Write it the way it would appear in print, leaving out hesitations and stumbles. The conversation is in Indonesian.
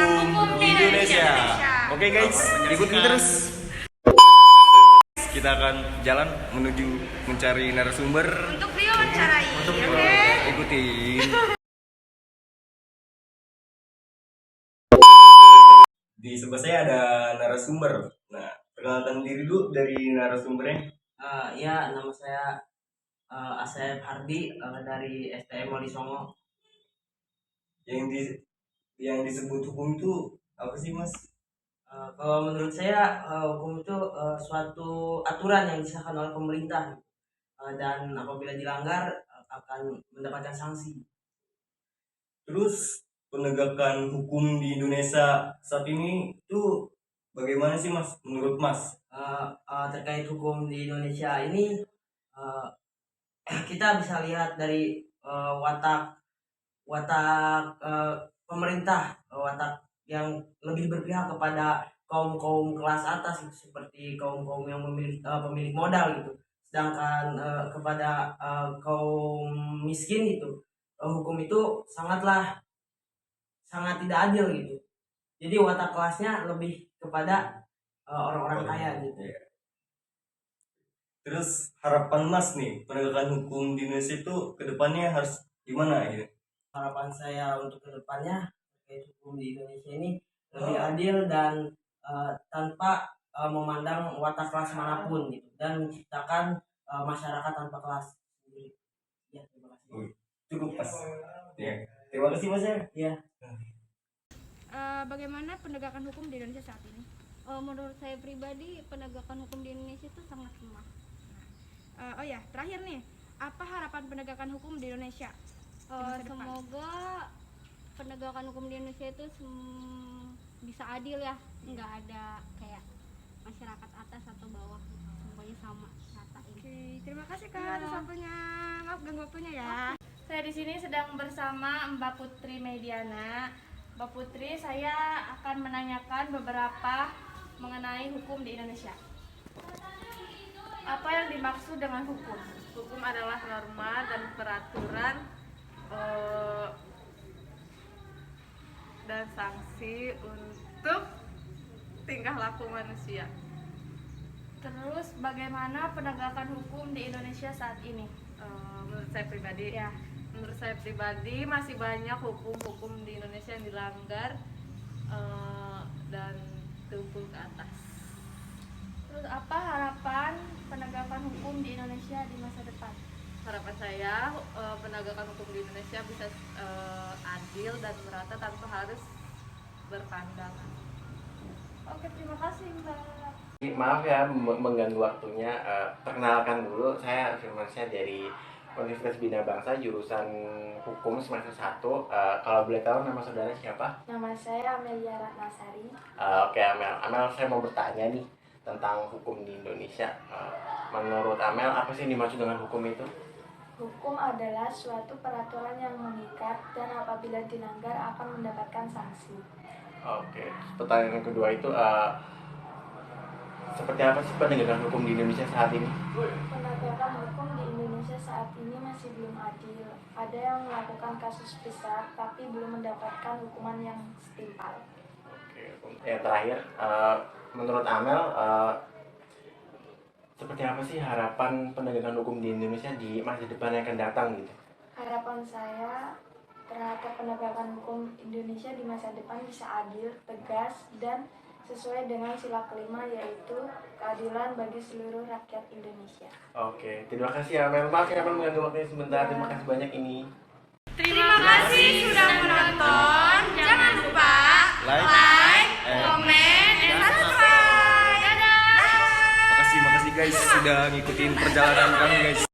hukum di Indonesia. Oke guys, ikutin terus. Kita akan jalan menuju mencari narasumber Untuk diwawancarai. Oke. Ikutin. Di sebelah saya ada narasumber. Nah, perkenalkan diri dulu dari narasumbernya. Ya, nama saya Asep Hardi dari STM Wali Songo. Yang disebut hukum itu apa sih, Mas? Kalau menurut saya hukum itu suatu aturan yang disahkan oleh pemerintah dan apabila dilanggar akan mendapatkan sanksi. Terus penegakan hukum di Indonesia saat ini itu bagaimana sih, Mas? Menurut Mas? Terkait hukum di Indonesia ini uh, kita bisa lihat dari watak pemerintah, watak yang lebih berpihak kepada kaum kelas atas gitu, seperti kaum yang memiliki pemilik modal gitu, sedangkan kepada kaum miskin gitu hukum itu sangat tidak adil gitu. Jadi watak kelasnya lebih kepada orang-orang kaya gitu. Iya. Terus harapan Mas nih penegakan hukum di Indonesia itu kedepannya harus gimana gitu? Harapan saya untuk kedepannya terkait hukum di Indonesia ini lebih adil dan tanpa memandang watak kelas manapun gitu, dan menciptakan masyarakat tanpa kelas sendiri. Ya, terima kasih. Cukup Mas. Ya. Terima kasih Mas ya. Ya. Bagaimana penegakan hukum di Indonesia saat ini? Menurut saya pribadi penegakan hukum di Indonesia itu sangat lemah. Oh ya, terakhir nih, apa harapan penegakan hukum di Indonesia? masa depan? Semoga penegakan hukum di Indonesia itu bisa adil ya, nggak ada kayak masyarakat atas atau bawah, semuanya sama rata ini. Oke, terima kasih Kak atas waktunya. Maaf ganggu waktunya ya. Saya di sini sedang bersama Mbak Putri Mediana. Mbak Putri, saya akan menanyakan beberapa mengenai hukum di Indonesia. Apa yang dimaksud dengan hukum? Hukum adalah norma dan peraturan dan sanksi untuk tingkah laku manusia. Terus bagaimana penegakan hukum di Indonesia saat ini? Menurut saya pribadi, Ya. menurut saya pribadi masih banyak hukum-hukum di Indonesia yang dilanggar dan tumpul ke atas. Terus apa harapan penegakan hukum di Indonesia di masa depan? Harapan saya penegakan hukum di Indonesia bisa adil dan merata tanpa harus berpandangan. Oke, terima kasih Mbak. Maaf ya mengganggu waktunya. Perkenalkan dulu, saya Firmansyah dari Universitas Bina Bangsa jurusan Hukum semester 1. Kalau boleh tahu nama saudara siapa? Nama saya Amelia Ratnasari. Oke, Amel, saya mau bertanya nih tentang hukum di Indonesia. Menurut Amel, apa sih yang dimaksud dengan hukum itu? Hukum adalah suatu peraturan yang mengikat dan apabila dilanggar akan mendapatkan sanksi. Oke, pertanyaan yang kedua itu seperti apa sih penegakan hukum di Indonesia saat ini? Penegakan hukum di Indonesia saat ini masih belum adil. Ada yang melakukan kasus besar tapi belum mendapatkan hukuman yang setimpal. Oke, yang terakhir, menurut Amel, seperti apa sih harapan penegakan hukum di Indonesia di masa depan yang akan datang gitu? Harapan saya terhadap penegakan hukum Indonesia di masa depan bisa adil, tegas, dan sesuai dengan sila kelima, yaitu keadilan bagi seluruh rakyat Indonesia. Oke, terima kasih Amel. Maaf ya Amel mengganggu waktunya sebentar. Terima kasih banyak ini. Terima kasih sudah menonton. Jangan lupa like, komen, dan subscribe. Dadah. Makasih guys sudah ngikutin perjalanan kami guys.